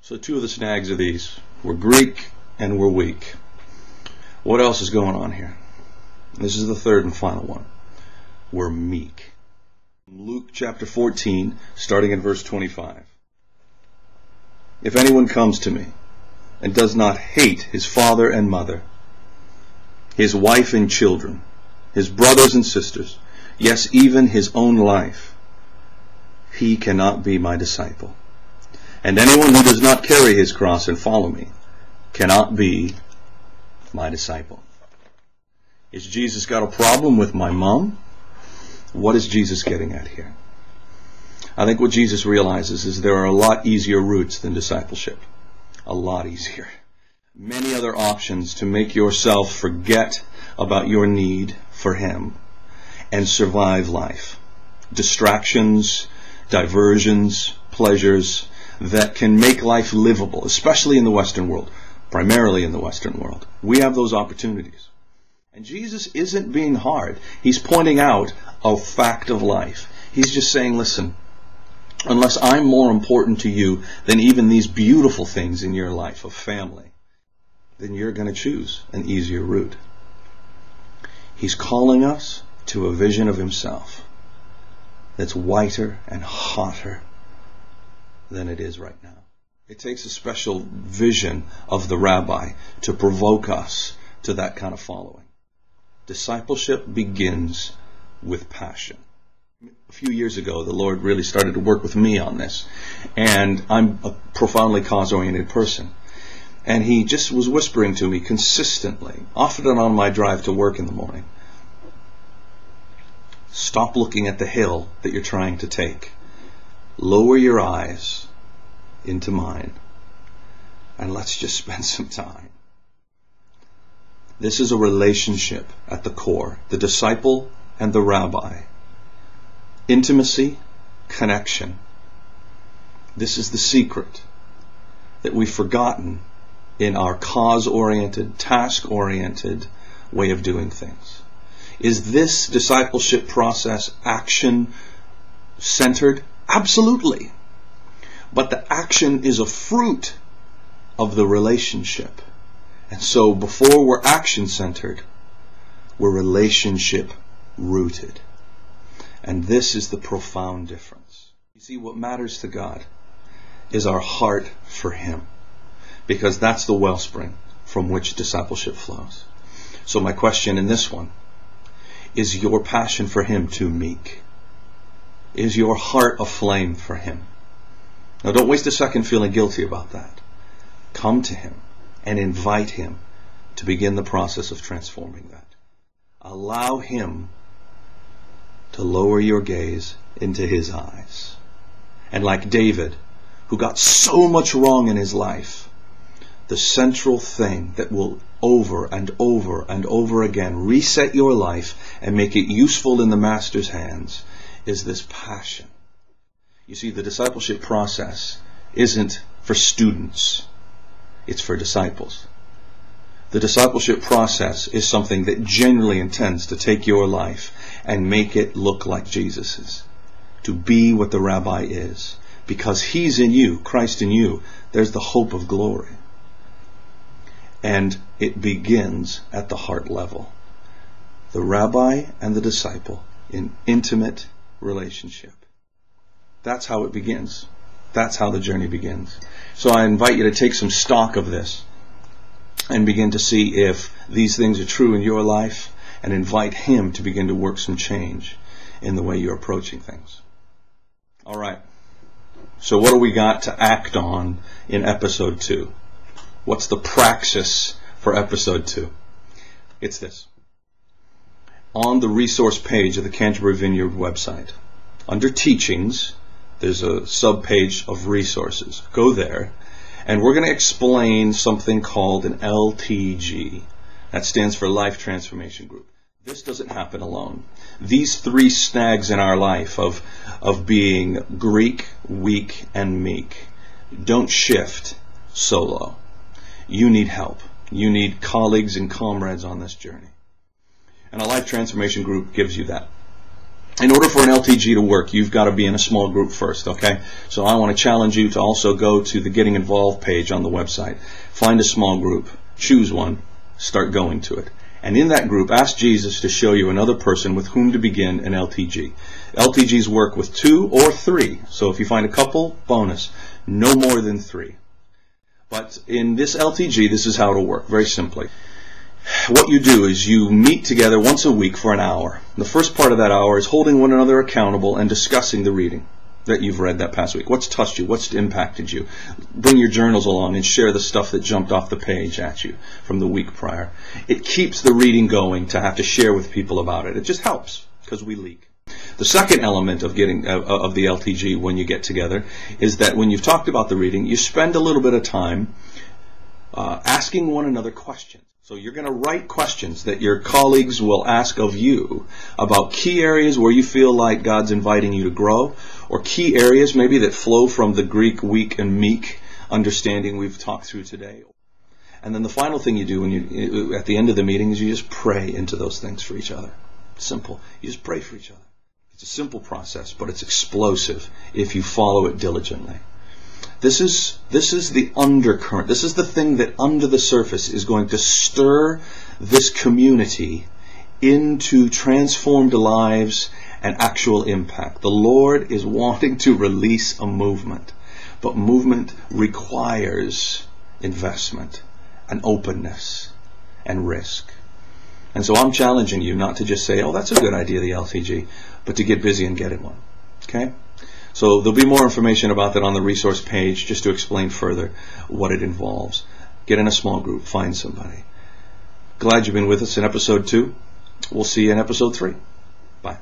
So two of the snags are these. We're Greek and we're weak. What else is going on here? This is the third and final one. We're meek. Luke chapter 14, starting in verse 25. If anyone comes to me and does not hate his father and mother, his wife and children, his brothers and sisters, yes, even his own life, he cannot be my disciple. And anyone who does not carry his cross and follow me cannot be my disciple. Is Jesus got a problem with my mom? What is Jesus getting at here? I think what Jesus realizes is there are a lot easier routes than discipleship. A lot easier. Many other options to make yourself forget about your need for Him and survive life. Distractions, diversions, pleasures that can make life livable, especially in the Western world, primarily in the Western world. We have those opportunities. And Jesus isn't being hard. He's pointing out a fact of life. He's just saying, listen, unless I'm more important to you than even these beautiful things in your life of family, then you're going to choose an easier route. He's calling us to a vision of Himself that's whiter and hotter than it is right now. It takes a special vision of the rabbi to provoke us to that kind of following. Discipleship begins with passion. A few years ago, the Lord really started to work with me on this. And I'm a profoundly cause-oriented person. And He just was whispering to me consistently, often on my drive to work in the morning, stop looking at the hill that you're trying to take. Lower your eyes into mine, and let's just spend some time. This is a relationship at the core, the disciple and the rabbi. Intimacy, connection. This is the secret that we've forgotten in our cause-oriented, task-oriented way of doing things. Is this discipleship process action-centered? Absolutely. But the action is a fruit of the relationship. And so before we're action-centered, we're relationship-rooted. And this is the profound difference. You see, what matters to God is our heart for Him, because that's the wellspring from which discipleship flows. So my question in this one, is your passion for Him too meek? Is your heart aflame for Him? Now don't waste a second feeling guilty about that. Come to Him and invite Him to begin the process of transforming that. Allow Him to lower your gaze into His eyes. And like David, who got so much wrong in his life, the central thing that will over and over and over again reset your life and make it useful in the Master's hands is this passion. You see, the discipleship process isn't for students. It's for disciples. The discipleship process is something that genuinely intends to take your life and make it look like Jesus's. To be what the rabbi is. Because He's in you, Christ in you, there's the hope of glory. And it begins at the heart level. The rabbi and the disciple in intimate relationship. That's how it begins. That's how the journey begins. So I invite you to take some stock of this and begin to see if these things are true in your life, and invite Him to begin to work some change in the way you're approaching things. All right. So what do we got to act on in episode 2? What's the praxis for episode 2? It's this. On the resource page of the Canterbury Vineyard website, under teachings, there's a sub-page of resources. Go there, and we're going to explain something called an LTG. That stands for Life Transformation Group. This doesn't happen alone. These 3 snags in our life of being Greek, weak, and meek don't shift solo. You need help. You need colleagues and comrades on this journey. And a Life Transformation Group gives you that. in order for an LTG to work, you've got to be in a small group first, okay? So I want to challenge you to also go to the Getting Involved page on the website. Find a small group, choose one, start going to it. And in that group, ask Jesus to show you another person with whom to begin an LTG. LTGs work with 2 or 3. So if you find a couple, bonus. No more than 3. But in this LTG, this is how it'll work, very simply. What you do is you meet together once a week for an hour. The first part of that hour is holding one another accountable and discussing the reading that you've read that past week. What's touched you? What's impacted you? Bring your journals along and share the stuff that jumped off the page at you from the week prior. It keeps the reading going to have to share with people about it. It just helps because we leak. The second element of the LTG when you get together is that when you've talked about the reading, you spend a little bit of time asking one another questions. So you're going to write questions that your colleagues will ask of you about key areas where you feel like God's inviting you to grow, or key areas maybe that flow from the Greek weak and meek understanding we've talked through today. And then the final thing you do at the end of the meeting is you just pray into those things for each other. Simple. You just pray for each other. It's a simple process, but it's explosive if you follow it diligently. This is the undercurrent. This is the thing that under the surface is going to stir this community into transformed lives and actual impact. The Lord is wanting to release a movement, but movement requires investment and openness and risk. And so I'm challenging you not to just say, oh, that's a good idea, the LTG, but to get busy and get in one. Okay? So there'll be more information about that on the resource page just to explain further what it involves. Get in a small group. Find somebody. Glad you've been with us in episode 2. We'll see you in episode 3. Bye.